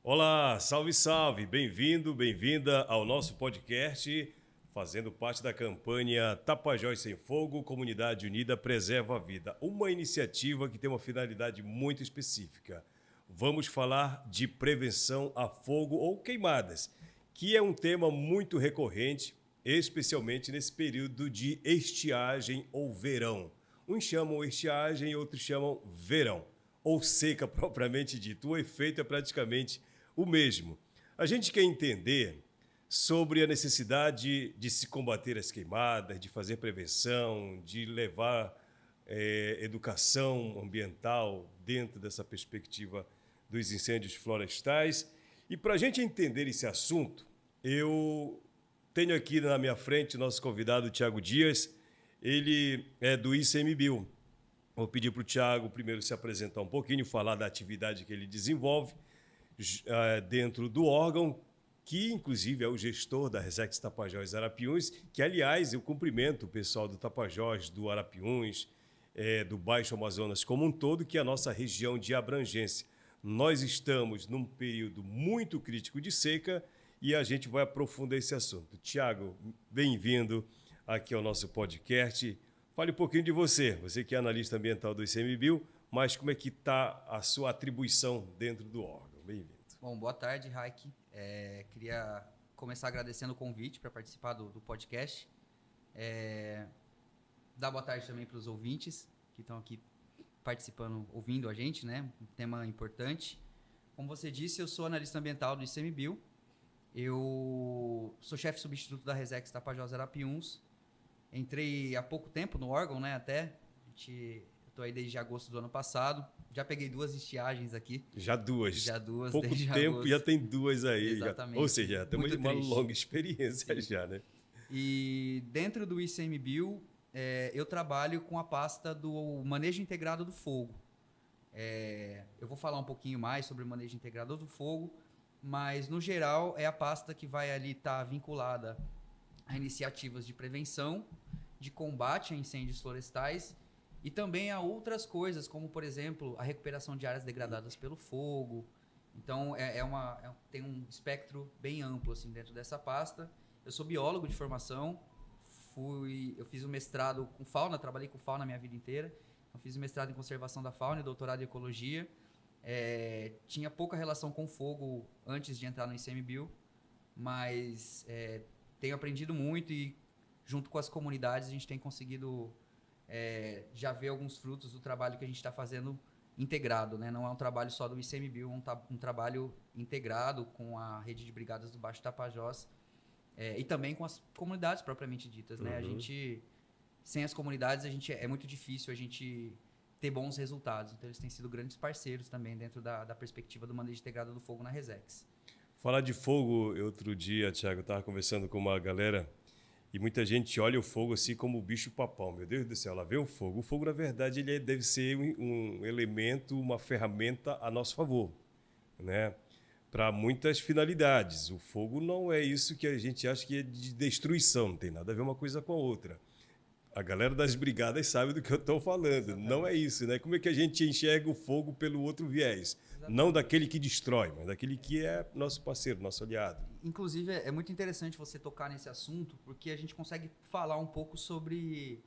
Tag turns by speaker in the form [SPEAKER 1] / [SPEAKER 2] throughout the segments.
[SPEAKER 1] Olá, salve, salve! Bem-vindo, bem-vinda ao nosso podcast, fazendo parte da campanha Tapajós Sem Fogo, Comunidade Unida Preserva a Vida. Uma iniciativa que tem uma finalidade muito específica. Vamos falar de prevenção a fogo ou queimadas, que é um tema muito recorrente, especialmente nesse período de estiagem ou verão. Uns chamam estiagem e outros chamam verão, ou seca propriamente dito. O efeito é praticamente o mesmo. A gente quer entender sobre a necessidade de se combater as queimadas, de fazer prevenção, de levar educação ambiental dentro dessa perspectiva dos incêndios florestais. E para a gente entender esse assunto, eu tenho aqui na minha frente o nosso convidado, Tiago Dias. Ele é do ICMBio. Vou pedir para o Tiago primeiro se apresentar um pouquinho, falar da atividade que ele desenvolve dentro do órgão, que inclusive é o gestor da Resex Tapajós Arapiuns, que aliás eu cumprimento o pessoal do Tapajós, do Arapiuns, do Baixo Amazonas como um todo, que é a nossa região de abrangência. Nós estamos num período muito crítico de seca e a gente vai aprofundar esse assunto. Tiago, bem-vindo aqui ao nosso podcast. Fale um pouquinho de você que é analista ambiental do ICMBio, mas como é que está a sua atribuição dentro do órgão? Bem-vindo.
[SPEAKER 2] Bom, boa tarde, Raik. Queria começar agradecendo o convite para participar do podcast. Dar boa tarde também para os ouvintes que estão aqui participando, ouvindo a gente, né? Um tema importante. Como você disse, eu sou analista ambiental do ICMBio. Eu sou chefe substituto da Resex Tapajós Arapiuns. Entrei há pouco tempo no órgão, né? Estou aí desde agosto do ano passado. Já peguei 2 estiagens aqui.
[SPEAKER 1] Já duas. Pouco
[SPEAKER 2] desde
[SPEAKER 1] tempo
[SPEAKER 2] agosto.
[SPEAKER 1] Já tem 2 aí.
[SPEAKER 2] Exatamente.
[SPEAKER 1] Ou seja, já temos uma longa experiência.
[SPEAKER 2] Sim.
[SPEAKER 1] Já, né?
[SPEAKER 2] E dentro do ICMBio, eu trabalho com a pasta do manejo integrado do fogo. Eu vou falar um pouquinho mais sobre o manejo integrado do fogo, mas no geral é a pasta que vai ali estar vinculada a iniciativas de prevenção, de combate a incêndios florestais e também a outras coisas, como, por exemplo, a recuperação de áreas degradadas pelo fogo. Então, tem um espectro bem amplo assim, dentro dessa pasta. Eu sou biólogo de formação, eu fiz o mestrado com fauna, trabalhei com fauna a minha vida inteira. Eu fiz o mestrado em conservação da fauna e doutorado em ecologia. Tinha pouca relação com fogo antes de entrar no ICMBio, mas tenho aprendido muito e, junto com as comunidades, a gente tem conseguido já ver alguns frutos do trabalho que a gente está fazendo integrado, né? Não é um trabalho só do ICMBio, um trabalho integrado com a rede de brigadas do Baixo Tapajós e também com as comunidades propriamente ditas, né?
[SPEAKER 1] Uhum.
[SPEAKER 2] Sem as comunidades, é muito difícil a gente ter bons resultados. Então, eles têm sido grandes parceiros também dentro da perspectiva do manejo integrado do fogo na Resex.
[SPEAKER 1] Falar de fogo, outro dia, Tiago, eu estava conversando com uma galera e muita gente olha o fogo assim como o bicho-papão. Meu Deus do céu, lá vem o fogo. O fogo, na verdade, ele deve ser um elemento, uma ferramenta a nosso favor, né? Para muitas finalidades. O fogo não é isso que a gente acha que é de destruição, não tem nada a ver uma coisa com a outra. A galera das brigadas sabe do que eu estou falando. Exatamente. Não é isso, né? Como é que a gente enxerga o fogo pelo outro viés? Exatamente. Não daquele que destrói, mas daquele que é nosso parceiro, nosso aliado.
[SPEAKER 2] Inclusive, é muito interessante você tocar nesse assunto, porque a gente consegue falar um pouco sobre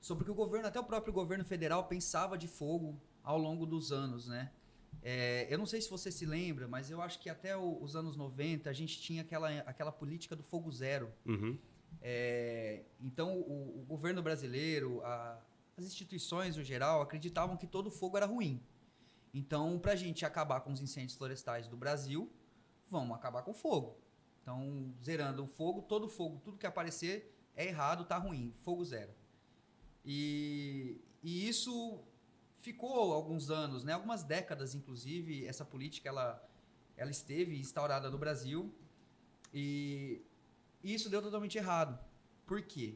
[SPEAKER 2] o que o governo, até o próprio governo federal, pensava de fogo ao longo dos anos, né? Eu não sei se você se lembra, mas eu acho que até os anos 90 a gente tinha aquela política do fogo zero.
[SPEAKER 1] Uhum.
[SPEAKER 2] Então, o governo brasileiro, as instituições no geral, acreditavam que todo fogo era ruim. Então, para a gente acabar com os incêndios florestais do Brasil, vamos acabar com o fogo. Então, zerando o fogo, todo fogo, tudo que aparecer é errado, tá ruim, fogo zero. E isso ficou alguns anos, né? Algumas décadas, inclusive, essa política ela esteve instaurada no Brasil e isso deu totalmente errado. Por quê?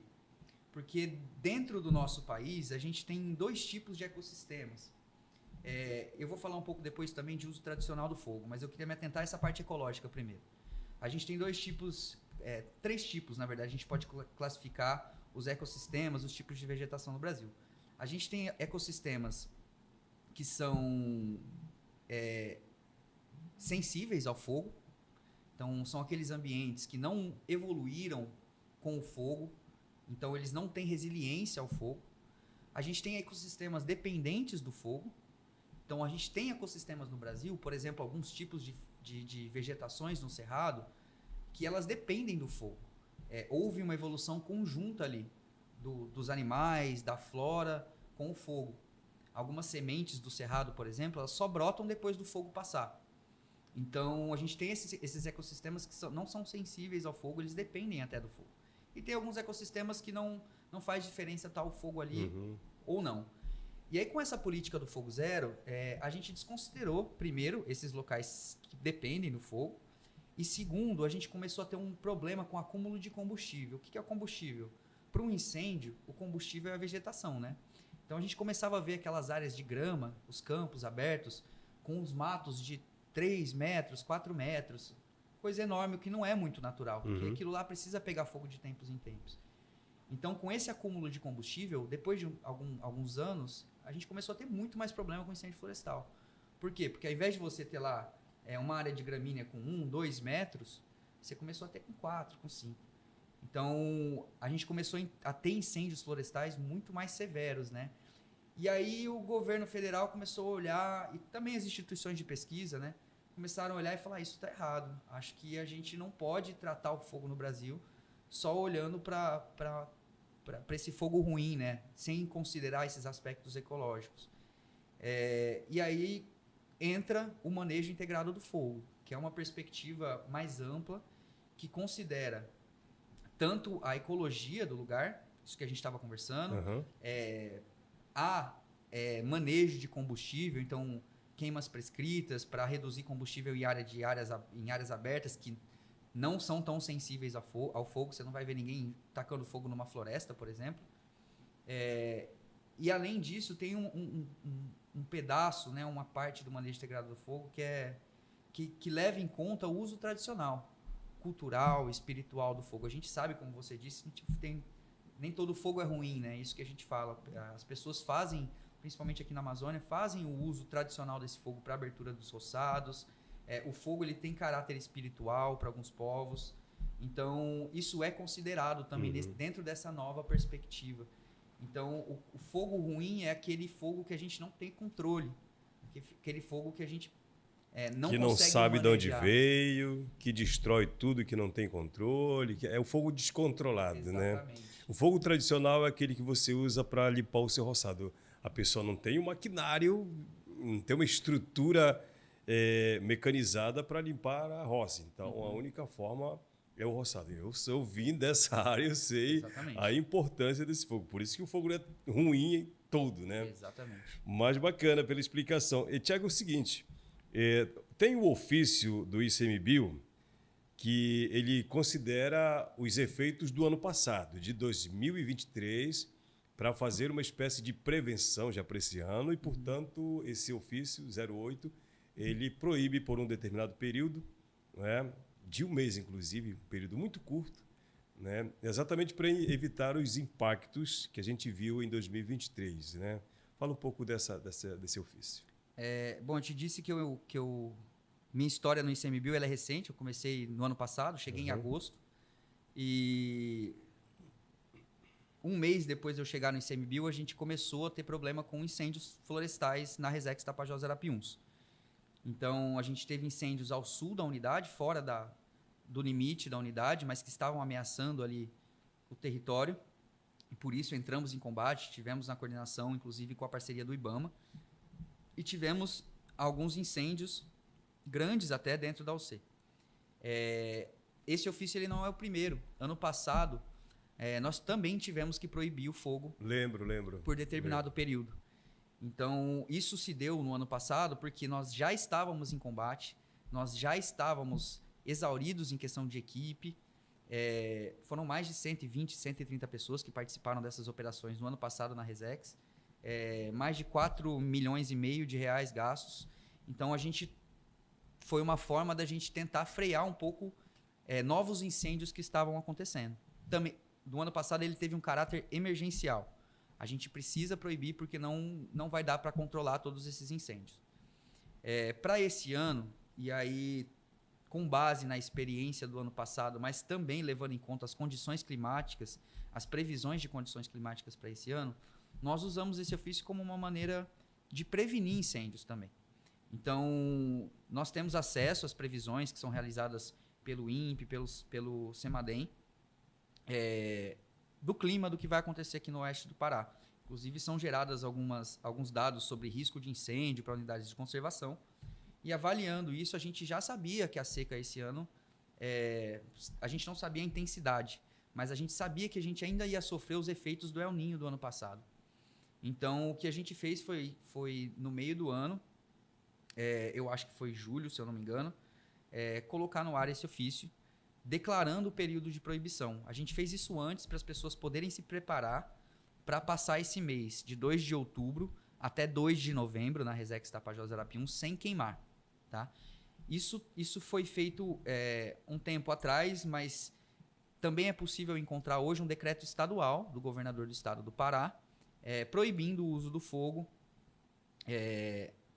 [SPEAKER 2] Porque dentro do nosso país a gente tem 2 tipos de ecossistemas. Eu vou falar um pouco depois também de uso tradicional do fogo, mas eu queria me atentar a essa parte ecológica primeiro. A gente tem 3 tipos, na verdade, a gente pode classificar os ecossistemas, os tipos de vegetação no Brasil. A gente tem ecossistemas que são sensíveis ao fogo. Então, são aqueles ambientes que não evoluíram com o fogo, então eles não têm resiliência ao fogo. A gente tem ecossistemas dependentes do fogo. Então, a gente tem ecossistemas no Brasil, por exemplo, alguns tipos de vegetações no Cerrado, que elas dependem do fogo. Houve uma evolução conjunta ali dos animais, da flora com o fogo. Algumas sementes do Cerrado, por exemplo, elas só brotam depois do fogo passar. Então, a gente tem esses ecossistemas que não são sensíveis ao fogo, eles dependem até do fogo. E tem alguns ecossistemas que não faz diferença estar o fogo ali ou não. E aí, com essa política do fogo zero, a gente desconsiderou, primeiro, esses locais que dependem do fogo, e segundo, a gente começou a ter um problema com acúmulo de combustível. O que é o combustível? Para um incêndio, o combustível é a vegetação, né? Então, a gente começava a ver aquelas áreas de grama, os campos abertos, com os matos de 3 metros, 4 metros, coisa enorme, o que não é muito natural, porque aquilo lá precisa pegar fogo de tempos em tempos. Então, com esse acúmulo de combustível, depois de alguns anos, a gente começou a ter muito mais problema com incêndio florestal. Por quê? Porque ao invés de você ter lá uma área de gramínea com 1, 2 metros, você começou a ter com 4, com 5. Então, a gente começou a ter incêndios florestais muito mais severos, né? E aí o governo federal começou a olhar, e também as instituições de pesquisa, né, começaram a olhar e falar, isso está errado. Acho que a gente não pode tratar o fogo no Brasil só olhando para esse fogo ruim, né, sem considerar esses aspectos ecológicos. E aí entra o manejo integrado do fogo, que é uma perspectiva mais ampla, que considera tanto a ecologia do lugar, isso que a gente estava conversando, manejo de combustível, então queimas prescritas para reduzir combustível em áreas abertas que não são tão sensíveis ao fogo. Você não vai ver ninguém tacando fogo numa floresta, por exemplo. E além disso, tem um pedaço, né, uma parte do manejo integrado do fogo que leva em conta o uso tradicional, cultural, espiritual do fogo. A gente sabe, como você disse, nem todo fogo é ruim, né? Isso que a gente fala. As pessoas fazem, principalmente aqui na Amazônia, fazem o uso tradicional desse fogo para a abertura dos roçados. O fogo ele tem caráter espiritual para alguns povos. Então, isso é considerado também dentro dessa nova perspectiva. Então, o fogo ruim é aquele fogo que a gente não tem controle. Aquele fogo que a gente
[SPEAKER 1] que não sabe de onde veio, que destrói tudo, que não tem controle. É o fogo descontrolado,
[SPEAKER 2] exatamente,
[SPEAKER 1] né? O fogo tradicional é aquele que você usa para limpar o seu roçado. A pessoa não tem um maquinário, não tem uma estrutura mecanizada para limpar a roça. Então, a única forma é o roçado. Eu vim dessa área, eu sei
[SPEAKER 2] exatamente
[SPEAKER 1] a importância desse fogo. Por isso que o fogo não é ruim todo, né?
[SPEAKER 2] Exatamente.
[SPEAKER 1] Mas bacana pela explicação. E, Tiago, é o seguinte, tem o ofício do ICMBio que ele considera os efeitos do ano passado, de 2023, para fazer uma espécie de prevenção já para esse ano e, portanto, esse ofício 08, ele proíbe por um determinado período, né, de 1 mês, inclusive, um período muito curto, né, exatamente para evitar os impactos que a gente viu em 2023. Né? Fala um pouco desse ofício.
[SPEAKER 2] Bom, eu te disse que minha história no ICMBio ela é recente. Eu comecei no ano passado, cheguei em agosto. E 1 mês depois de eu chegar no ICMBio, a gente começou a ter problema com incêndios florestais na Resex Tapajós Arapiuns. Então, a gente teve incêndios ao sul da unidade, fora do limite da unidade, mas que estavam ameaçando ali o território. E por isso entramos em combate, tivemos na coordenação, inclusive com a parceria do IBAMA. E tivemos alguns incêndios grandes até dentro da UC. Esse ofício ele não é o primeiro. Ano passado, nós também tivemos que proibir o fogo.
[SPEAKER 1] Lembro.
[SPEAKER 2] Por determinado período. Então, isso se deu no ano passado porque nós já estávamos em combate, nós já estávamos exauridos em questão de equipe. Foram mais de 120, 130 pessoas que participaram dessas operações no ano passado na Resex. Mais de 4,5 milhões de reais gastos. Então, foi uma forma da gente tentar frear um pouco novos incêndios que estavam acontecendo. Também, do ano passado, ele teve um caráter emergencial. A gente precisa proibir porque não vai dar para controlar todos esses incêndios. Para esse ano, E aí, com base na experiência do ano passado, mas também levando em conta as condições climáticas, as previsões de condições climáticas para esse ano, nós usamos esse ofício como uma maneira de prevenir incêndios também. Então, nós temos acesso às previsões que são realizadas pelo INPE, pelo CEMADEM, do clima, do que vai acontecer aqui no oeste do Pará. Inclusive, são gerados alguns dados sobre risco de incêndio para unidades de conservação. E avaliando isso, a gente já sabia que a seca esse ano, a gente não sabia a intensidade, mas a gente sabia que a gente ainda ia sofrer os efeitos do El Niño do ano passado. Então, o que a gente fez foi no meio do ano, eu acho que foi julho, se eu não me engano, colocar no ar esse ofício, declarando o período de proibição. A gente fez isso antes para as pessoas poderem se preparar para passar esse mês, de 2 de outubro até 2 de novembro, na Resex Tapajós Arapiuns, sem queimar. Tá? Isso foi feito um tempo atrás, mas também é possível encontrar hoje um decreto estadual do governador do estado do Pará, proibindo o uso do fogo,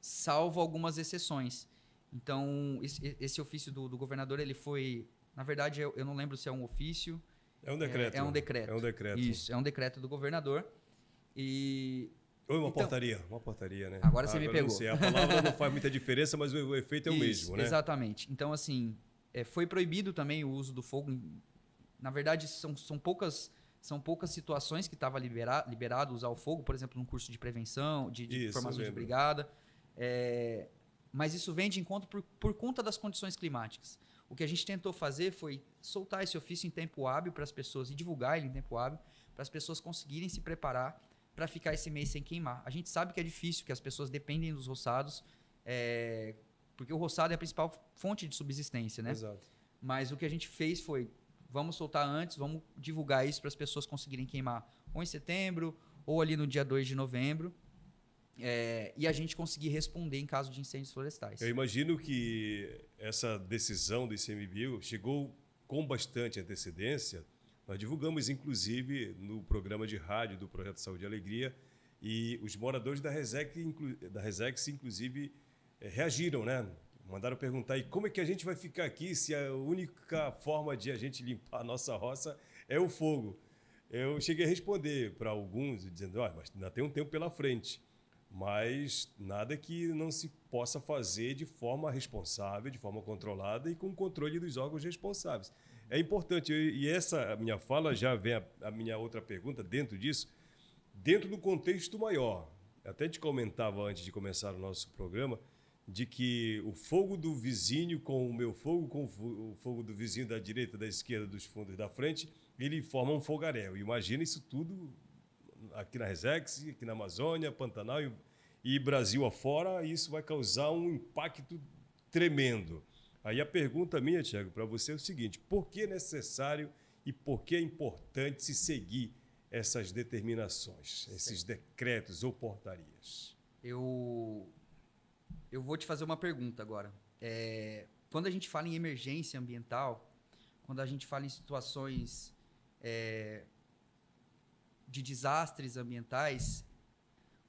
[SPEAKER 2] salvo algumas exceções. Então, esse ofício do governador, ele foi... Na verdade, eu não lembro se é um ofício...
[SPEAKER 1] É um decreto.
[SPEAKER 2] É um decreto.
[SPEAKER 1] É um decreto.
[SPEAKER 2] Isso, é um decreto do governador.
[SPEAKER 1] Ou uma portaria, né?
[SPEAKER 2] Agora você me pegou.
[SPEAKER 1] Não sei, a palavra não faz muita diferença, mas o efeito é o mesmo, né?
[SPEAKER 2] Exatamente. Então, assim, foi proibido também o uso do fogo. Na verdade, são poucas situações que estava liberado usar o fogo, por exemplo, num curso de prevenção, de formação de brigada. Mas isso vem de encontro por conta das condições climáticas. O que a gente tentou fazer foi soltar esse ofício em tempo hábil para as pessoas e divulgar ele em tempo hábil para as pessoas conseguirem se preparar para ficar esse mês sem queimar. A gente sabe que é difícil, que as pessoas dependem dos roçados, porque o roçado é a principal fonte de subsistência, né?
[SPEAKER 1] Exato.
[SPEAKER 2] Mas o que a gente fez foi, vamos soltar antes, vamos divulgar isso para as pessoas conseguirem queimar ou em setembro ou ali no dia 2 de novembro, e a gente conseguir responder em caso de incêndios florestais.
[SPEAKER 1] Eu imagino que essa decisão do ICMBio chegou com bastante antecedência. Nós divulgamos, inclusive, no programa de rádio do Projeto Saúde e Alegria, e os moradores da Resex, inclusive, reagiram, né? Mandaram perguntar, e como é que a gente vai ficar aqui se a única forma de a gente limpar a nossa roça é o fogo? Eu cheguei a responder para alguns, dizendo, mas ainda tem um tempo pela frente, mas nada que não se possa fazer de forma responsável, de forma controlada e com o controle dos órgãos responsáveis. É importante, e essa minha fala já vem a minha outra pergunta dentro disso, dentro do contexto maior. Até te comentava antes de começar o nosso programa, de que o fogo do vizinho com o meu fogo, com o fogo do vizinho da direita, da esquerda, dos fundos da frente, ele forma um fogaréu. Imagina isso tudo aqui na Resex, aqui na Amazônia, Pantanal e Brasil afora, isso vai causar um impacto tremendo. Aí a pergunta minha, Thiago, para você é o seguinte: por que é necessário e por que é importante se seguir essas determinações, esses decretos ou portarias?
[SPEAKER 2] Eu vou te fazer uma pergunta agora. Quando a gente fala em emergência ambiental, quando a gente fala em situações de desastres ambientais,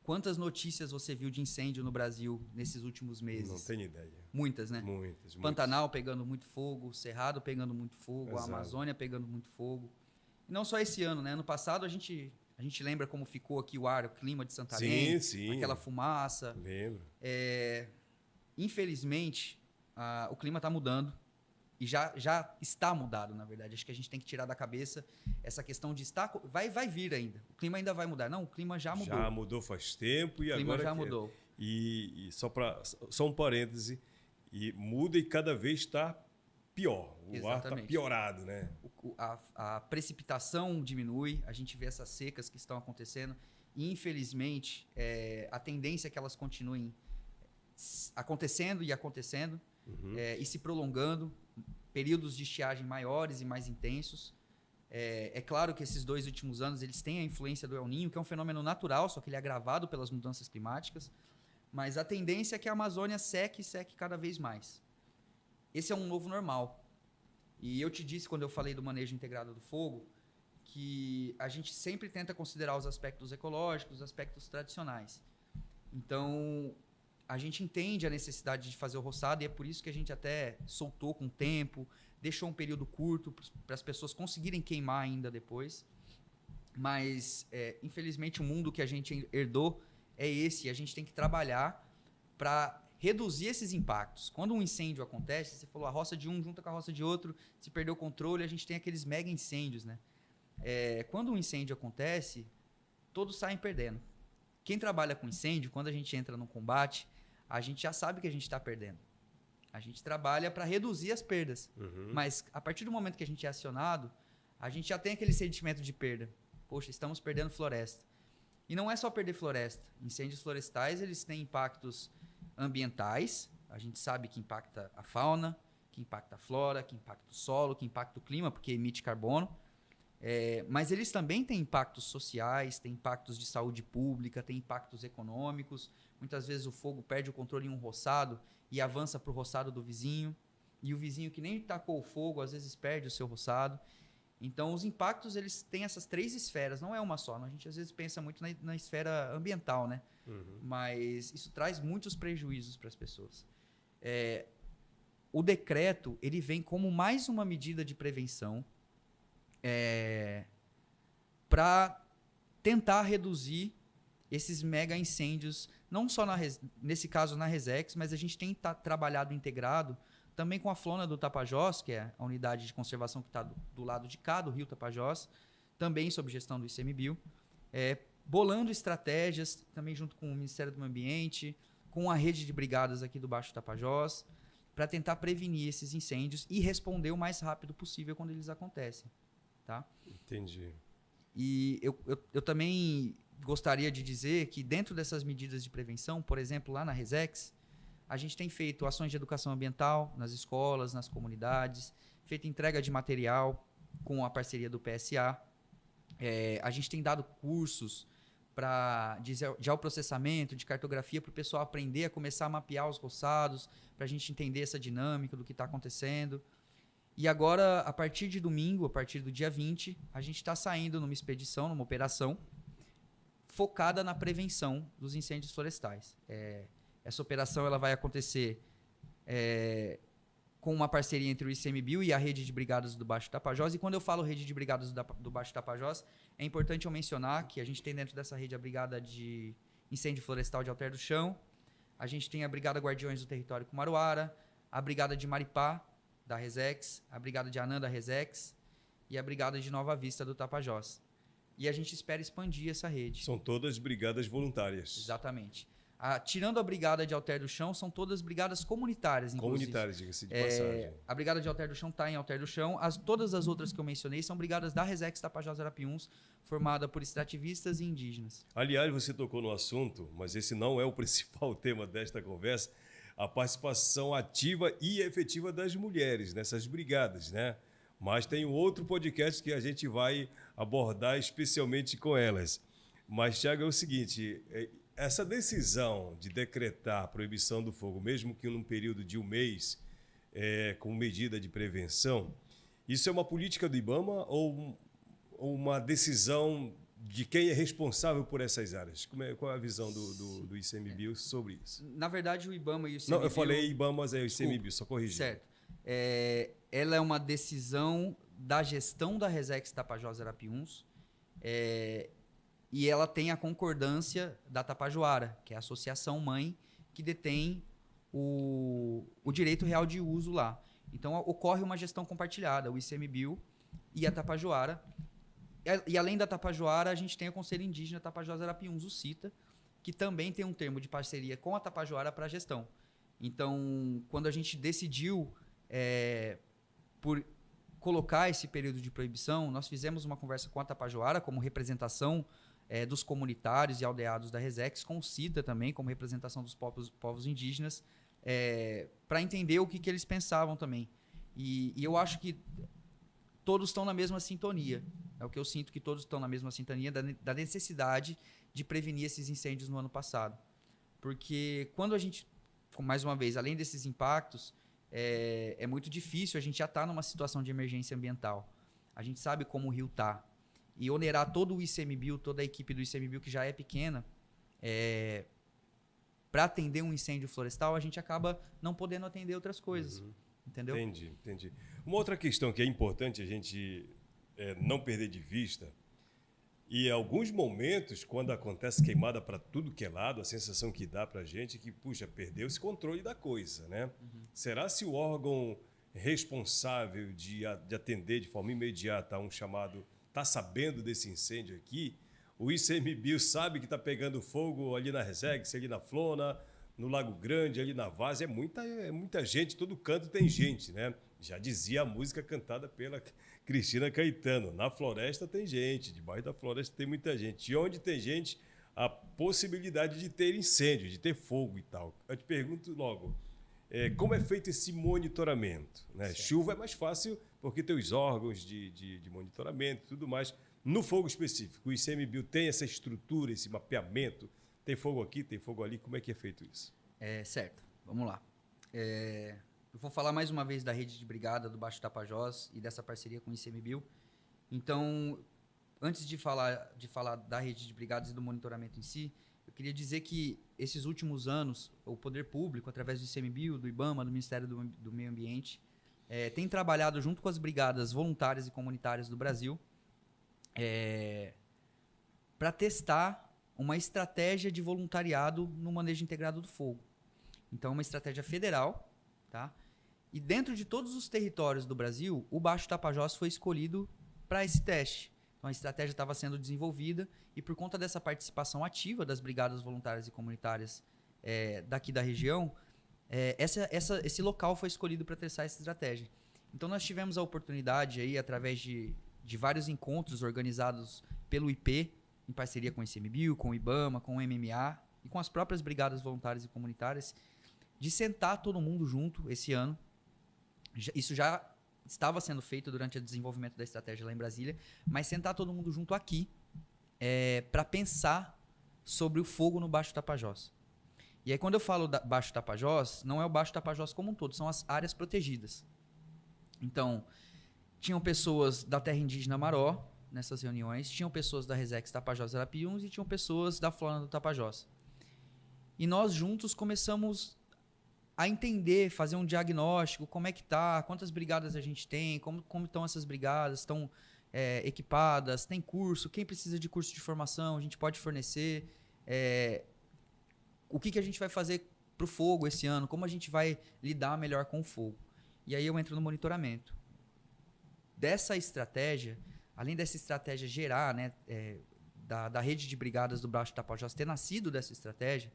[SPEAKER 2] quantas notícias você viu de incêndio no Brasil nesses últimos meses?
[SPEAKER 1] Não tenho ideia.
[SPEAKER 2] Muitas, né?
[SPEAKER 1] Muitas.
[SPEAKER 2] Pantanal pegando muito fogo, Cerrado pegando muito fogo,
[SPEAKER 1] Exato.
[SPEAKER 2] A Amazônia pegando muito fogo. E não só esse ano, né? Ano passado a gente lembra como ficou aqui o ar, o clima de Santarém,
[SPEAKER 1] sim.
[SPEAKER 2] aquela fumaça.
[SPEAKER 1] Lembro.
[SPEAKER 2] Infelizmente, o clima está mudando. E já está mudado, na verdade. Acho que a gente tem que tirar da cabeça essa questão de estar... Vai vir ainda. O clima ainda vai mudar. Não, o clima já mudou.
[SPEAKER 1] Já mudou faz tempo e agora...
[SPEAKER 2] O clima já mudou.
[SPEAKER 1] E só um parêntese, e muda e cada vez está pior. O ar está piorado, né?
[SPEAKER 2] A precipitação diminui, a gente vê essas secas que estão acontecendo. E, infelizmente, a tendência é que elas continuem acontecendo e se prolongando. Períodos de estiagem maiores e mais intensos. É claro que esses 2 últimos anos eles têm a influência do El Niño, que é um fenômeno natural, só que ele é agravado pelas mudanças climáticas. Mas a tendência é que a Amazônia seque cada vez mais. Esse é um novo normal. E eu te disse, quando eu falei do manejo integrado do fogo, que a gente sempre tenta considerar os aspectos ecológicos, os aspectos tradicionais. Então, a gente entende a necessidade de fazer o roçado e é por isso que a gente até soltou com o tempo, deixou um período curto para as pessoas conseguirem queimar ainda depois. Mas, infelizmente, o mundo que a gente herdou é esse. E a gente tem que trabalhar para reduzir esses impactos. Quando um incêndio acontece, você falou, a roça de um junta com a roça de outro, se perdeu o controle, a gente tem aqueles mega incêndios, né? Quando um incêndio acontece, todos saem perdendo. Quem trabalha com incêndio, quando a gente entra no combate, a gente já sabe que a gente está perdendo. A gente trabalha para reduzir as perdas. Mas, a partir do momento que a gente é acionado, a gente já tem aquele sentimento de perda. Poxa, estamos perdendo floresta. E não é só perder floresta. Incêndios florestais, eles têm impactos ambientais. A gente sabe que impacta a fauna, que impacta a flora, que impacta o solo, que impacta o clima, porque emite carbono. Mas eles também têm impactos sociais, têm impactos de saúde pública, têm impactos econômicos. Muitas vezes o fogo perde o controle em um roçado e avança para o roçado do vizinho. E o vizinho que nem tacou o fogo, às vezes perde o seu roçado. Então, os impactos, eles têm essas 3 esferas, não é uma só. A gente, às vezes, pensa muito na esfera ambiental, né? Mas isso traz muitos prejuízos para as pessoas. O decreto, ele vem como mais uma medida de prevenção para tentar reduzir esses mega incêndios, não só nesse caso na Resex, mas a gente tem trabalhado integrado também com a Flona do Tapajós, que é a unidade de conservação que está do lado de cá do rio Tapajós, também sob gestão do ICMBio, bolando estratégias, também junto com o Ministério do Meio Ambiente, com a rede de brigadas aqui do Baixo Tapajós, para tentar prevenir esses incêndios e responder o mais rápido possível quando eles acontecem. Tá?
[SPEAKER 1] Entendi.
[SPEAKER 2] E eu também gostaria de dizer que dentro dessas medidas de prevenção, por exemplo, lá na Resex, a gente tem feito ações de educação ambiental nas escolas, nas comunidades, feito entrega de material com a parceria do PSA. A gente tem dado cursos de geoprocessamento, de cartografia, para o pessoal aprender a começar a mapear os roçados, para a gente entender essa dinâmica do que está acontecendo. E agora, a partir de domingo, a partir do dia 20, a gente está saindo numa expedição, numa operação, focada na prevenção dos incêndios florestais. Essa operação ela vai acontecer com uma parceria entre o ICMBio e a rede de brigadas do Baixo Tapajós. E quando eu falo rede de brigadas do Baixo Tapajós, é importante eu mencionar que a gente tem dentro dessa rede a brigada de incêndio florestal de Alter do Chão, a gente tem a brigada Guardiões do Território Kumaruara, a brigada de Maripá, da Resex, a brigada de Anã, da Resex, e a brigada de Nova Vista, do Tapajós. E a gente espera expandir essa rede.
[SPEAKER 1] São todas brigadas voluntárias.
[SPEAKER 2] Exatamente. Tirando a brigada de Alter do Chão, são todas brigadas comunitárias, inclusive.
[SPEAKER 1] Comunitárias, diga-se de passagem.
[SPEAKER 2] A brigada de Alter do Chão está em Alter do Chão. Todas as outras que eu mencionei são brigadas da Resex Tapajós Arapiuns, formada por extrativistas e indígenas.
[SPEAKER 1] Aliás, você tocou no assunto, mas esse não é o principal tema desta conversa, a participação ativa e efetiva das mulheres nessas brigadas, né? Mas tem um outro podcast que a gente vai abordar especialmente com elas. Mas, Thiago, é o seguinte, essa decisão de decretar a proibição do fogo, mesmo que num período de um mês, como medida de prevenção, isso é uma política do IBAMA ou uma decisão de quem é responsável por essas áreas? Qual é a visão do ICMBio sobre isso?
[SPEAKER 2] Na verdade, o IBAMA e o ICMBio...
[SPEAKER 1] Não, eu falei IBAMA, mas é o ICMBio, só corrigir.
[SPEAKER 2] Certo. Ela é uma decisão da gestão da Resex Tapajós Arapiuns, e ela tem a concordância da Tapajoara, que é a associação mãe que detém o direito real de uso lá. Então, ocorre uma gestão compartilhada, o ICMBio e a Tapajoara. E além da Tapajoara, a gente tem o Conselho Indígena Tapajós Arapiuns, o CITA, que também tem um termo de parceria com a Tapajoara para a gestão. Então, quando a gente decidiu por colocar esse período de proibição, nós fizemos uma conversa com a Tapajoara como representação dos comunitários e aldeados da Resex, com o CITA também como representação dos povos indígenas, para entender o que eles pensavam também. E eu acho que todos estão na mesma sintonia. É o que eu sinto, que todos estão na mesma sintonia da necessidade de prevenir esses incêndios no ano passado. Porque quando a gente, mais uma vez, além desses impactos, é muito difícil, a gente já está numa situação de emergência ambiental. A gente sabe como o rio está. E onerar todo o ICMBio, toda a equipe do ICMBio, que já é pequena, para atender um incêndio florestal, a gente acaba não podendo atender outras coisas. Entendeu?
[SPEAKER 1] Entendi. Uma outra questão que é importante a gente não perder de vista, e em alguns momentos, quando acontece queimada para tudo que é lado, a sensação que dá para a gente é que, puxa, perdeu esse controle da coisa, né? Será se o órgão responsável de atender de forma imediata a um chamado está sabendo desse incêndio aqui? O ICMBio sabe que está pegando fogo ali na Resex, ali na Flona, no Lago Grande, ali na Vaz. É muita gente, todo canto tem gente, né? Já dizia a música cantada pela Cristina Caetano. Na floresta tem gente, debaixo da floresta tem muita gente. E onde tem gente, a possibilidade de ter incêndio, de ter fogo e tal. Eu te pergunto logo, como é feito esse monitoramento? Né? Chuva é mais fácil porque tem os órgãos de monitoramento e tudo mais. No fogo específico, o ICMBio tem essa estrutura, esse mapeamento? Tem fogo aqui, tem fogo ali? Como é que é feito isso?
[SPEAKER 2] Certo, vamos lá. Eu vou falar mais uma vez da rede de brigada do Baixo Tapajós e dessa parceria com o ICMBio. Então, antes de falar da rede de brigadas e do monitoramento em si, eu queria dizer que esses últimos anos, o poder público, através do ICMBio, do IBAMA, do Ministério do Meio Ambiente, tem trabalhado junto com as brigadas voluntárias e comunitárias do Brasil para testar uma estratégia de voluntariado no manejo integrado do fogo. Então, é uma estratégia federal, tá? E dentro de todos os territórios do Brasil, o Baixo Tapajós foi escolhido para esse teste. Então, a estratégia estava sendo desenvolvida e, por conta dessa participação ativa das brigadas voluntárias e comunitárias daqui da região, esse local foi escolhido para testar essa estratégia. Então, nós tivemos a oportunidade, aí, através de vários encontros organizados pelo IP, em parceria com o ICMBio, com o IBAMA, com o MMA e com as próprias brigadas voluntárias e comunitárias, de sentar todo mundo junto esse ano. Isso já estava sendo feito durante o desenvolvimento da estratégia lá em Brasília, mas sentar todo mundo junto aqui para pensar sobre o fogo no Baixo Tapajós. E aí, quando eu falo Baixo Tapajós, não é o Baixo Tapajós como um todo, são as áreas protegidas. Então, tinham pessoas da terra indígena Maró nessas reuniões, tinham pessoas da Resex Tapajós Arapiuns e tinham pessoas da Flona do Tapajós. E nós juntos começamos a entender, fazer um diagnóstico, como é que tá, quantas brigadas a gente tem, como estão essas brigadas, estão equipadas, tem curso, quem precisa de curso de formação, a gente pode fornecer, o que a gente vai fazer para o fogo esse ano, como a gente vai lidar melhor com o fogo. E aí eu entro no monitoramento. Dessa estratégia, além dessa estratégia gerar, né, da rede de brigadas do Baixo Tapajós ter nascido dessa estratégia,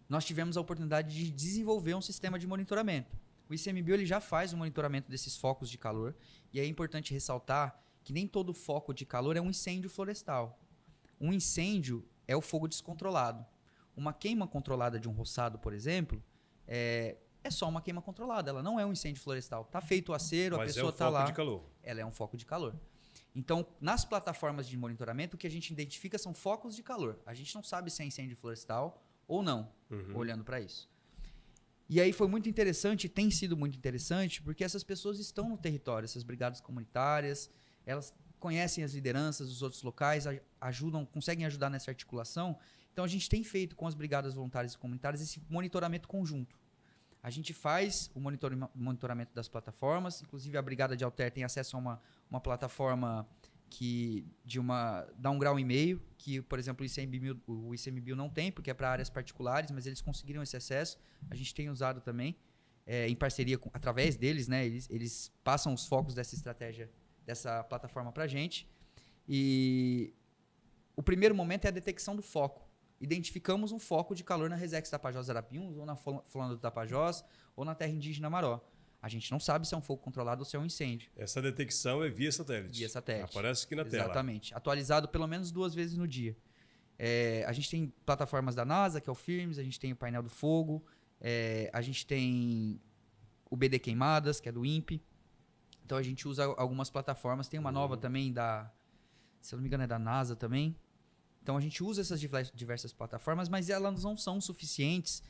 [SPEAKER 2] nós tivemos a oportunidade de desenvolver um sistema de monitoramento. O ICMBio ele já faz o monitoramento desses focos de calor, e é importante ressaltar que nem todo foco de calor é um incêndio florestal. Um incêndio é o fogo descontrolado. Uma queima controlada de um roçado, por exemplo, é só uma queima controlada, ela não é um incêndio florestal. Está feito o acero, a pessoa está lá.
[SPEAKER 1] Mas é um foco de calor.
[SPEAKER 2] Ela é um foco de calor. Então, nas plataformas de monitoramento, o que a gente identifica são focos de calor. A gente não sabe se é incêndio florestal ou não, olhando para isso. E aí foi muito interessante, tem sido muito interessante, porque essas pessoas estão no território, essas brigadas comunitárias, elas conhecem as lideranças dos outros locais, conseguem ajudar nessa articulação. Então, a gente tem feito com as brigadas voluntárias e comunitárias esse monitoramento conjunto. A gente faz o monitoramento das plataformas, inclusive a Brigada de Alter tem acesso a uma plataforma que dá 1,5 grau, que, por exemplo, o ICMBio não tem, porque é para áreas particulares, mas eles conseguiram esse acesso. A gente tem usado também, em parceria, através deles, né? Eles passam os focos dessa estratégia, dessa plataforma para a gente. E o primeiro momento é a detecção do foco. Identificamos um foco de calor na Resex Tapajós Arapiuns, ou na Flona do Tapajós, ou na terra indígena Maró. A gente não sabe se é um fogo controlado ou se é um incêndio.
[SPEAKER 1] Essa detecção é via satélite.
[SPEAKER 2] Via satélite.
[SPEAKER 1] Aparece aqui na tela.
[SPEAKER 2] Exatamente. Atualizado pelo menos 2 vezes no dia. A gente tem plataformas da NASA, que é o FIRMS, a gente tem o painel do fogo, a gente tem o BD Queimadas, que é do INPE. Então a gente usa algumas plataformas. Tem uma nova também se eu não me engano, é da NASA também. Então a gente usa essas diversas plataformas, mas elas não são suficientes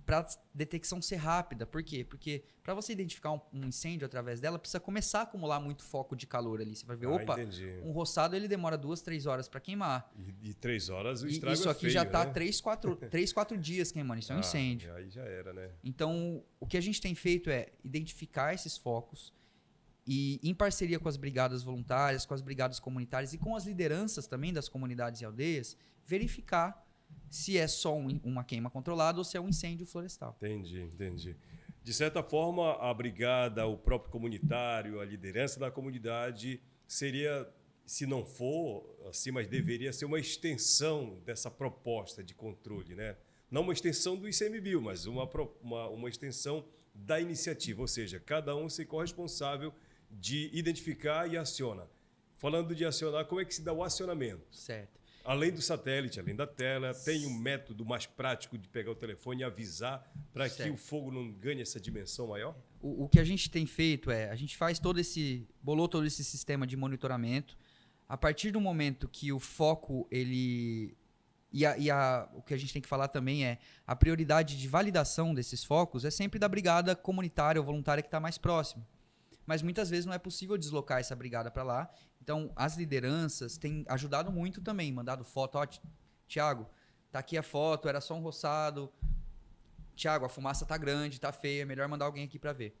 [SPEAKER 2] para detecção ser rápida. Por quê? Porque para você identificar um incêndio através dela, precisa começar a acumular muito foco de calor ali. Você vai ver, opa,
[SPEAKER 1] entendi.
[SPEAKER 2] um roçado ele demora 2, 3 horas para queimar.
[SPEAKER 1] E 3 horas o estrago
[SPEAKER 2] isso
[SPEAKER 1] é
[SPEAKER 2] aqui
[SPEAKER 1] feio,
[SPEAKER 2] já tá
[SPEAKER 1] né?
[SPEAKER 2] 3, 4 dias queimando. Isso é um incêndio.
[SPEAKER 1] Aí já era, né?
[SPEAKER 2] Então, o que a gente tem feito é identificar esses focos e, em parceria com as brigadas voluntárias, com as brigadas comunitárias e com as lideranças também das comunidades e aldeias, verificar se é só uma queima controlada ou se é um incêndio florestal.
[SPEAKER 1] Entendi. De certa forma, a brigada, o próprio comunitário, a liderança da comunidade seria, se não for assim, mas deveria ser uma extensão dessa proposta de controle, né? Não uma extensão do ICMBio, mas uma extensão da iniciativa, ou seja, cada um ser corresponsável de identificar e aciona. Falando de acionar, como é que se dá o acionamento?
[SPEAKER 2] Certo.
[SPEAKER 1] Além do satélite, além da tela, tem um método mais prático de pegar o telefone e avisar para que o fogo não ganhe essa dimensão maior?
[SPEAKER 2] O que a gente tem feito a gente faz bolou todo esse sistema de monitoramento. A partir do momento que o foco, o que a gente tem que falar também é a prioridade de validação desses focos é sempre da brigada comunitária ou voluntária que está mais próxima. Mas muitas vezes não é possível deslocar essa brigada para lá. Então, as lideranças têm ajudado muito também, mandado foto. Ó, Tiago, tá aqui a foto, era só um roçado. Tiago, a fumaça tá grande, tá feia, é melhor mandar alguém aqui para ver.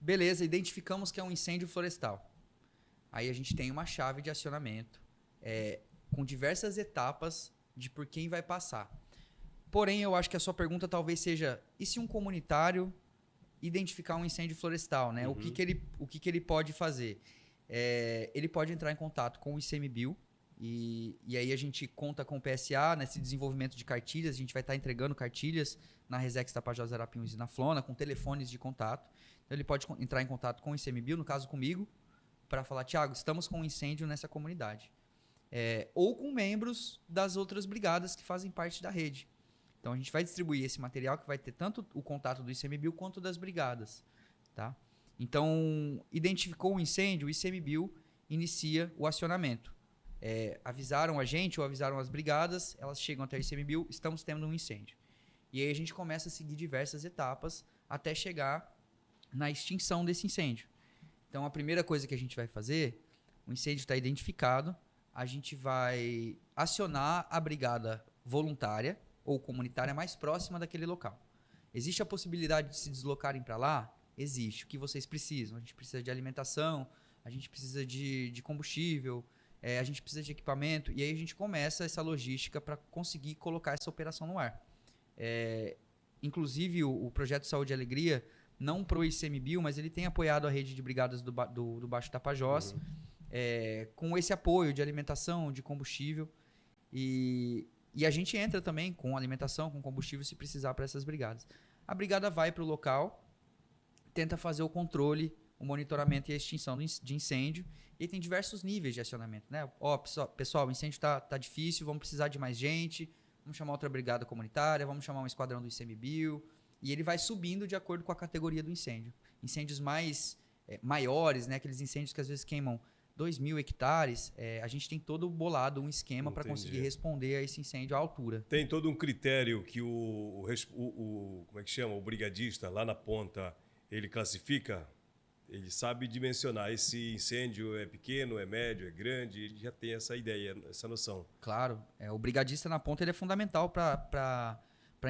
[SPEAKER 2] Beleza, identificamos que é um incêndio florestal. Aí a gente tem uma chave de acionamento com diversas etapas de por quem vai passar. Porém, eu acho que a sua pergunta talvez seja, e se um comunitário identificar um incêndio florestal, né? Uhum. O que ele pode fazer? Ele pode entrar em contato com o ICMBio e aí a gente conta com o PSA nesse desenvolvimento de cartilhas. A gente vai estar entregando cartilhas na Resex Tapajós, Arapiuns e na Flona com telefones de contato. Então ele pode entrar em contato com o ICMBio, no caso comigo, para falar, Tiago, estamos com um incêndio nessa comunidade. Ou com membros das outras brigadas que fazem parte da rede. Então, a gente vai distribuir esse material que vai ter tanto o contato do ICMBio quanto das brigadas. Tá? Então, identificou o incêndio, o ICMBio inicia o acionamento. Avisaram a gente ou avisaram as brigadas, elas chegam até o ICMBio, estamos tendo um incêndio. E aí a gente começa a seguir diversas etapas até chegar na extinção desse incêndio. Então, a primeira coisa que a gente vai fazer, o incêndio está identificado, a gente vai acionar a brigada voluntária ou comunitária mais próxima daquele local. Existe a possibilidade de se deslocarem para lá? Existe. O que vocês precisam? A gente precisa de alimentação, a gente precisa de combustível, a gente precisa de equipamento, e aí a gente começa essa logística para conseguir colocar essa operação no ar. Inclusive, o Projeto Saúde e Alegria, não pro ICMBio, mas ele tem apoiado a rede de brigadas do Baixo Tapajós, com esse apoio de alimentação, de combustível, e a gente entra também com alimentação, com combustível, se precisar, para essas brigadas. A brigada vai para o local, tenta fazer o controle, o monitoramento e a extinção de incêndio. E tem diversos níveis de acionamento, né? Pessoal, o incêndio está difícil, vamos precisar de mais gente, vamos chamar outra brigada comunitária, vamos chamar um esquadrão do ICMBio. E ele vai subindo de acordo com a categoria do incêndio. Incêndios maiores, né? Aqueles incêndios que às vezes queimam 2.000 hectares, a gente tem todo bolado um esquema para conseguir responder a esse incêndio à altura.
[SPEAKER 1] Tem todo um critério que como é que chama? O brigadista lá na ponta, ele classifica, ele sabe dimensionar. Esse incêndio é pequeno, é médio, é grande, ele já tem essa ideia, essa noção.
[SPEAKER 2] Claro, o brigadista na ponta ele é fundamental para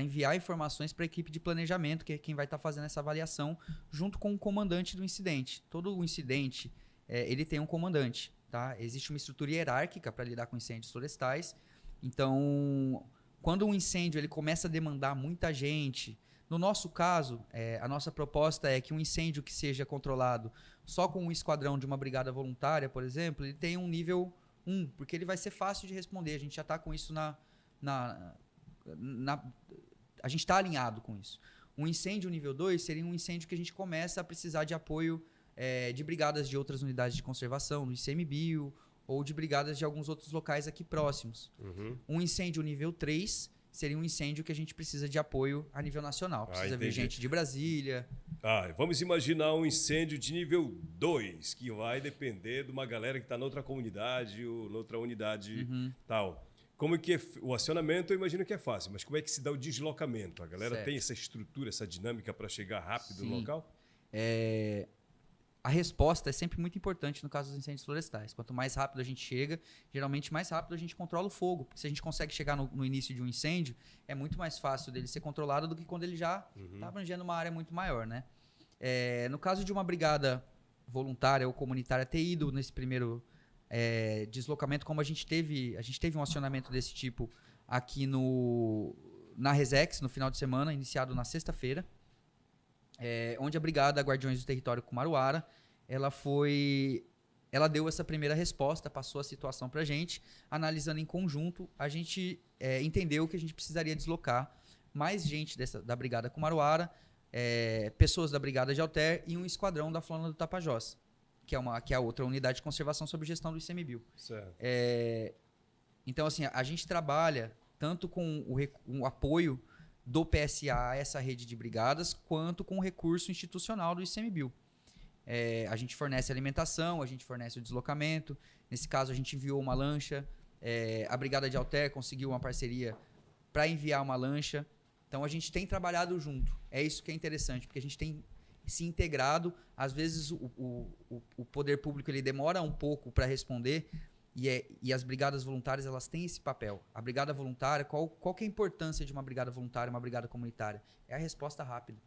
[SPEAKER 2] enviar informações para a equipe de planejamento, que é quem vai estar fazendo essa avaliação, junto com o comandante do incidente. Todo o incidente ele tem um comandante, tá? Existe uma estrutura hierárquica para lidar com incêndios florestais. Então, quando um incêndio ele começa a demandar muita gente, no nosso caso, a nossa proposta é que um incêndio que seja controlado só com um esquadrão de uma brigada voluntária, por exemplo, ele tem um nível 1, porque ele vai ser fácil de responder. A gente já está com isso a gente está alinhado com isso. Um incêndio nível 2 seria um incêndio que a gente começa a precisar de apoio de brigadas de outras unidades de conservação, do ICMBio, ou de brigadas de alguns outros locais aqui próximos. Uhum. Um incêndio nível 3 seria um incêndio que a gente precisa de apoio a nível nacional. Precisa vir gente de Brasília.
[SPEAKER 1] Vamos imaginar um incêndio de nível 2, que vai depender de uma galera que está noutra comunidade ou noutra unidade tal. Como é que é o acionamento? Eu imagino que é fácil, mas como é que se dá o deslocamento? A galera
[SPEAKER 2] Certo.
[SPEAKER 1] tem essa estrutura, essa dinâmica para chegar rápido no
[SPEAKER 2] Sim.
[SPEAKER 1] local?
[SPEAKER 2] A resposta é sempre muito importante no caso dos incêndios florestais. Quanto mais rápido a gente chega, geralmente mais rápido a gente controla o fogo. Porque se a gente consegue chegar no início de um incêndio, é muito mais fácil dele ser controlado do que quando ele já está abrangendo uma área muito maior, né? No caso de uma brigada voluntária ou comunitária ter ido nesse primeiro deslocamento, como a gente teve um acionamento desse tipo aqui na Resex, no final de semana, iniciado na sexta-feira, onde a Brigada Guardiões do Território Kumaruara, ela deu essa primeira resposta, passou a situação para a gente, analisando em conjunto, a gente entendeu que a gente precisaria deslocar mais gente da Brigada Kumaruara, pessoas da Brigada de Alter e um esquadrão da Flona do Tapajós, que é a outra unidade de conservação sob gestão do ICMBio.
[SPEAKER 1] Certo.
[SPEAKER 2] Então, assim, a gente trabalha tanto com o apoio do PSA a essa rede de brigadas, quanto com o recurso institucional do ICMBio. A gente fornece alimentação, a gente fornece o deslocamento. Nesse caso, a gente enviou uma lancha. A Brigada de Alter conseguiu uma parceria para enviar uma lancha. Então, a gente tem trabalhado junto. É isso que é interessante, porque a gente tem se integrado. Às vezes, o poder público ele demora um pouco para responder, e as brigadas voluntárias elas têm esse papel. A brigada voluntária, qual que é a importância de uma brigada voluntária, uma brigada comunitária? É a resposta rápida.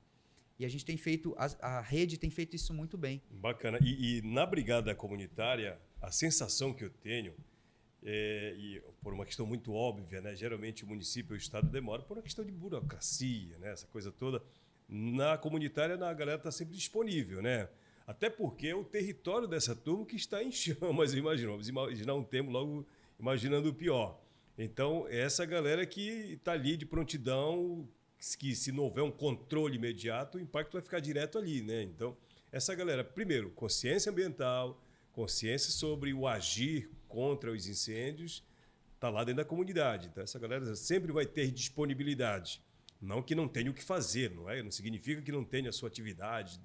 [SPEAKER 2] E a gente tem feito, a rede tem feito isso muito bem.
[SPEAKER 1] Bacana. E na brigada comunitária, a sensação que eu tenho, e por uma questão muito óbvia, né? Geralmente o município e o estado demora por uma questão de burocracia, né? Essa coisa toda. Na comunitária, a galera está sempre disponível, né? Até porque é o território dessa turma que está em chamas, imagina. Vamos imaginar um termo logo imaginando o pior. Então, essa galera que está ali de prontidão, que se não houver um controle imediato, o impacto vai ficar direto ali, né? Então, essa galera, primeiro, consciência ambiental, consciência sobre o agir contra os incêndios, está lá dentro da comunidade. Então, essa galera sempre vai ter disponibilidade. Não que não tenha o que fazer, não é? Não significa que não tenha a sua atividade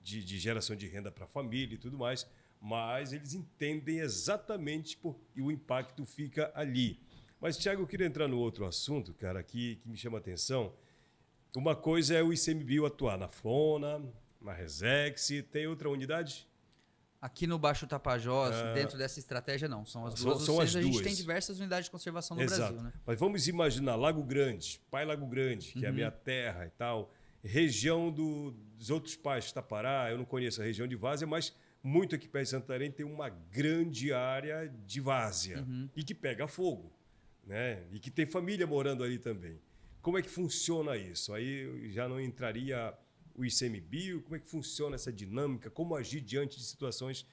[SPEAKER 1] de geração de renda para a família e tudo mais, mas eles entendem exatamente e o impacto fica ali. Mas, Thiago, eu queria entrar no outro assunto, cara, que me chama a atenção. Uma coisa é o ICMBio atuar na Flona, na Resex, tem outra unidade?
[SPEAKER 2] Aqui no Baixo Tapajós, dentro dessa estratégia, não. São as duas.
[SPEAKER 1] São as
[SPEAKER 2] a gente
[SPEAKER 1] duas.
[SPEAKER 2] tem diversas unidades de conservação no
[SPEAKER 1] Exato.
[SPEAKER 2] Brasil, né?
[SPEAKER 1] Mas vamos imaginar Lago Grande, Pai Lago Grande, que é a minha terra e tal, região dos outros pais, Tapará, eu não conheço a região de várzea, mas muito aqui perto de Santarém tem uma grande área de várzea e que pega fogo, né? E que tem família morando ali também. Como é que funciona isso? Aí já não entraria o ICMBio, como é que funciona essa dinâmica, como agir diante de situações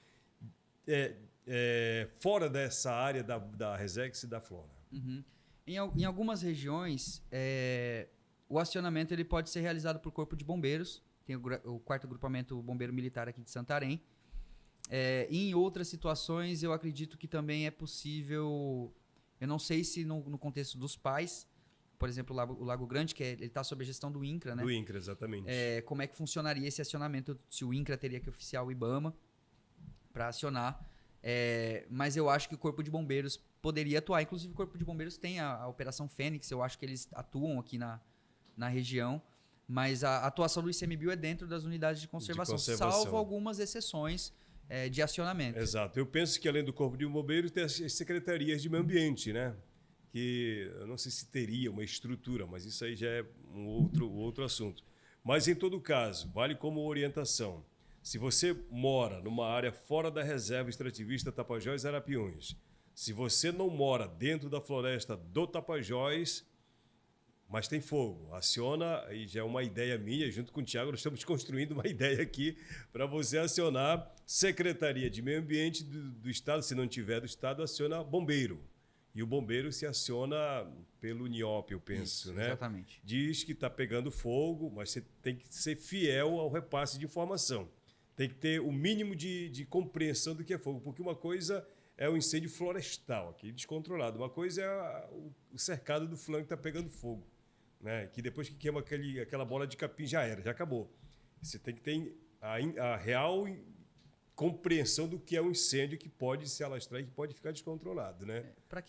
[SPEAKER 1] fora dessa área da Resex e da Flora?
[SPEAKER 2] Em algumas regiões, o acionamento ele pode ser realizado por corpo de bombeiros, tem o 4º Grupamento Bombeiro Militar aqui de Santarém. Em outras situações, eu acredito que também é possível, eu não sei se no contexto dos pais, por exemplo, o Lago Grande, que ele está sob a gestão do INCRA, né?
[SPEAKER 1] Do INCRA, exatamente.
[SPEAKER 2] Como é que funcionaria esse acionamento, se o INCRA teria que oficiar o IBAMA para acionar. Mas eu acho que o Corpo de Bombeiros poderia atuar. Inclusive, o Corpo de Bombeiros tem a Operação Fênix, eu acho que eles atuam aqui na região, mas a atuação do ICMBio é dentro das unidades de conservação. Salvo algumas exceções de acionamento.
[SPEAKER 1] Exato. Eu penso que, além do Corpo de Bombeiros, tem as secretarias de meio ambiente, né? Que eu não sei se teria uma estrutura, mas isso aí já é um outro assunto. Mas, em todo caso, vale como orientação. Se você mora numa área fora da reserva extrativista Tapajós e Arapiuns, se você não mora dentro da floresta do Tapajós, mas tem fogo, aciona, e já é uma ideia minha, junto com o Thiago, nós estamos construindo uma ideia aqui para você acionar Secretaria de Meio Ambiente do Estado, se não tiver do Estado, aciona bombeiro. E o bombeiro se aciona pelo NIOP, eu penso,
[SPEAKER 2] Isso,
[SPEAKER 1] né?
[SPEAKER 2] Exatamente.
[SPEAKER 1] Diz que está pegando fogo, mas você tem que ser fiel ao repasse de informação. Tem que ter o mínimo de compreensão do que é fogo, porque uma coisa é o incêndio florestal, aqui descontrolado. Uma coisa é o cercado do flanco que está pegando fogo, né? Que depois que queima aquela bola de capim já era, já acabou. Você tem que ter a real compreensão do que é um incêndio que pode se alastrar e que pode ficar descontrolado, né?
[SPEAKER 2] Para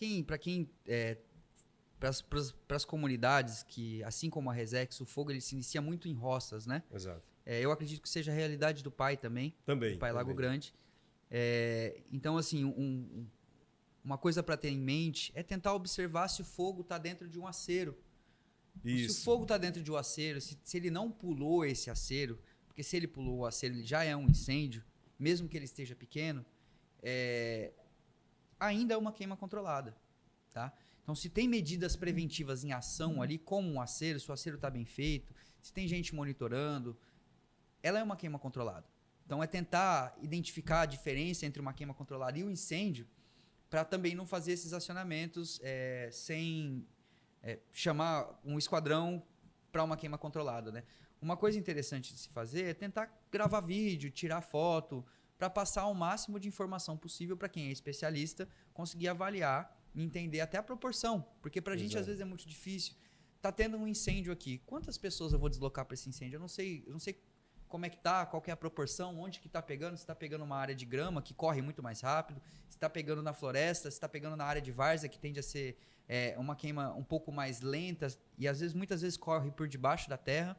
[SPEAKER 2] as comunidades que, assim como a Resex, o fogo ele se inicia muito em roças, né?
[SPEAKER 1] Exato.
[SPEAKER 2] Eu acredito que seja a realidade do pai também.
[SPEAKER 1] Também.
[SPEAKER 2] Do pai Lago
[SPEAKER 1] também.
[SPEAKER 2] Grande. Então, assim, uma coisa para ter em mente é tentar observar se o fogo está dentro de um aceiro.
[SPEAKER 1] Isso.
[SPEAKER 2] Se o fogo está dentro de um aceiro, se ele não pulou esse aceiro, porque se ele pulou o aceiro, ele já é um incêndio, mesmo que ele esteja pequeno, ainda é uma queima controlada, tá? Então, se tem medidas preventivas em ação ali, como um aceiro, se o aceiro está bem feito, se tem gente monitorando, ela é uma queima controlada. Então, é tentar identificar a diferença entre uma queima controlada e o incêndio, para também não fazer esses acionamentos sem chamar um esquadrão para uma queima controlada, né? Uma coisa interessante de se fazer é tentar gravar vídeo, tirar foto, para passar o máximo de informação possível para quem é especialista conseguir avaliar e entender até a proporção. Porque para a gente, às vezes, é muito difícil. Tá tendo um incêndio aqui. Quantas pessoas eu vou deslocar para esse incêndio? Eu não sei como é que tá, qual que é a proporção, onde que tá pegando, se tá pegando uma área de grama, que corre muito mais rápido, se tá pegando na floresta, se tá pegando na área de várzea, que tende a ser uma queima um pouco mais lenta e, às vezes, muitas vezes corre por debaixo da terra.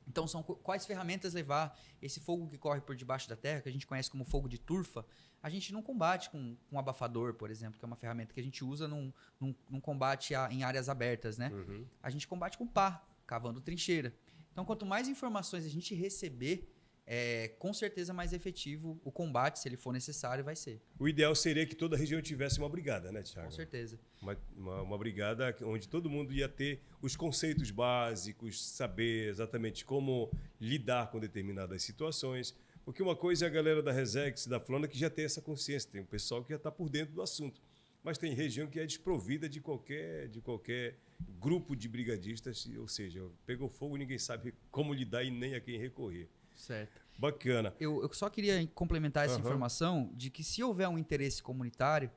[SPEAKER 2] Então, são quais ferramentas levar esse fogo que corre por debaixo da terra, que a gente conhece como fogo de turfa, a gente não combate com um abafador, por exemplo, que é uma ferramenta que a gente usa num combate em áreas abertas, né?
[SPEAKER 1] Uhum.
[SPEAKER 2] A gente combate com pá, cavando trincheira. Então, quanto mais informações a gente receber, com certeza mais efetivo o combate, se ele for necessário, vai ser.
[SPEAKER 1] O ideal seria que toda a região tivesse uma brigada, né, Thiago?
[SPEAKER 2] Com certeza.
[SPEAKER 1] Uma brigada onde todo mundo ia ter os conceitos básicos, saber exatamente como lidar com determinadas situações. Porque uma coisa é a galera da Resex, da Flona, que já tem essa consciência, tem um pessoal que já está por dentro do assunto. Mas tem região que é desprovida de qualquer grupo de brigadistas, ou seja, pegou fogo, ninguém sabe como lidar e nem a quem recorrer.
[SPEAKER 2] Certo.
[SPEAKER 1] Bacana.
[SPEAKER 2] Eu só queria complementar essa informação de que se houver um interesse comunitário,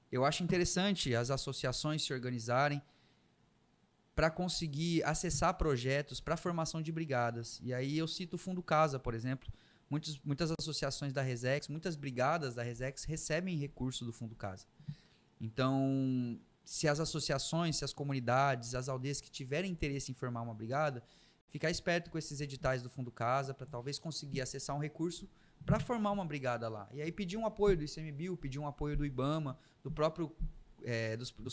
[SPEAKER 2] eu acho interessante as associações se organizarem para conseguir acessar projetos para a formação de brigadas. E aí eu cito o Fundo Casa, por exemplo. Muitas associações da Resex, muitas brigadas da Resex recebem recurso do Fundo Casa. Então, se as associações, se as comunidades, as aldeias que tiverem interesse em formar uma brigada, ficar esperto com esses editais do Fundo Casa para talvez conseguir acessar um recurso para formar uma brigada lá. E aí pedir um apoio do ICMBio, pedir um apoio do IBAMA, do próprio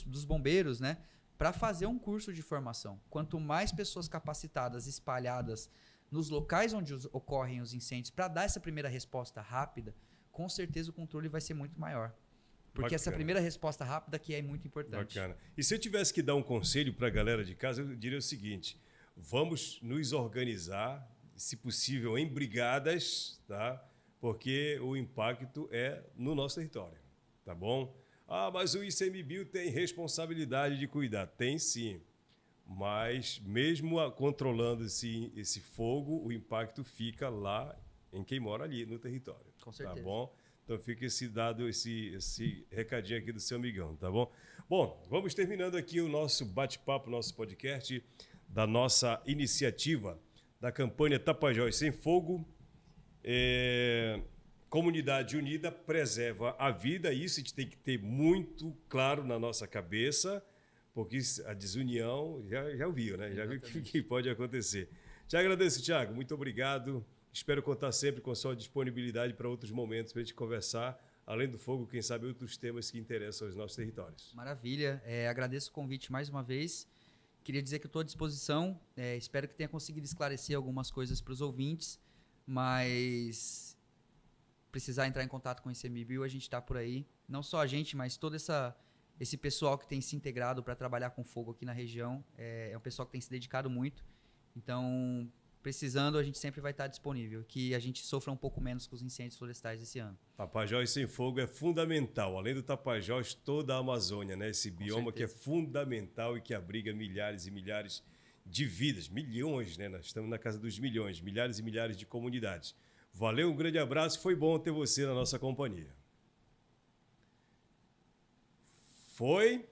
[SPEAKER 2] dos bombeiros, né, para fazer um curso de formação. Quanto mais pessoas capacitadas, espalhadas nos locais onde ocorrem os incêndios, para dar essa primeira resposta rápida, com certeza o controle vai ser muito maior. Porque
[SPEAKER 1] Bacana.
[SPEAKER 2] essa primeira resposta rápida que é muito importante.
[SPEAKER 1] Bacana. E se eu tivesse que dar um conselho para a galera de casa, eu diria o seguinte: vamos nos organizar, se possível, em brigadas, tá? Porque o impacto é no nosso território, tá bom? Ah, mas o ICMBio tem responsabilidade de cuidar. Tem sim. Mas mesmo controlando esse fogo, o impacto fica lá em quem mora ali no território.
[SPEAKER 2] Com certeza.
[SPEAKER 1] Tá bom? Então fica esse recadinho aqui do seu amigão, tá bom? Bom, vamos terminando aqui o nosso bate-papo, nosso podcast da nossa iniciativa da campanha Tapajós Sem Fogo. Comunidade unida preserva a vida. Isso a gente tem que ter muito claro na nossa cabeça, porque a desunião já ouviu, né? Já viu o que pode acontecer. Te agradeço, Thiago. Muito obrigado. Espero contar sempre com a sua disponibilidade para outros momentos para a gente conversar. Além do fogo, quem sabe outros temas que interessam aos nossos territórios.
[SPEAKER 2] Maravilha. Agradeço o convite mais uma vez. Queria dizer que eu estou à disposição. Espero que tenha conseguido esclarecer algumas coisas para os ouvintes. Mas precisar entrar em contato com o ICMBio, a gente está por aí. Não só a gente, mas todo esse pessoal que tem se integrado para trabalhar com fogo aqui na região. É um pessoal que tem se dedicado muito. Então, precisando, a gente sempre vai estar disponível. Que a gente sofra um pouco menos com os incêndios florestais esse ano.
[SPEAKER 1] Tapajós Sem Fogo é fundamental. Além do Tapajós, toda a Amazônia, né? Esse bioma que é fundamental e que abriga milhares e milhares de vidas. Milhões, né? Nós estamos na casa dos milhões. Milhares e milhares de comunidades. Valeu, um grande abraço. Foi bom ter você na nossa companhia. Foi...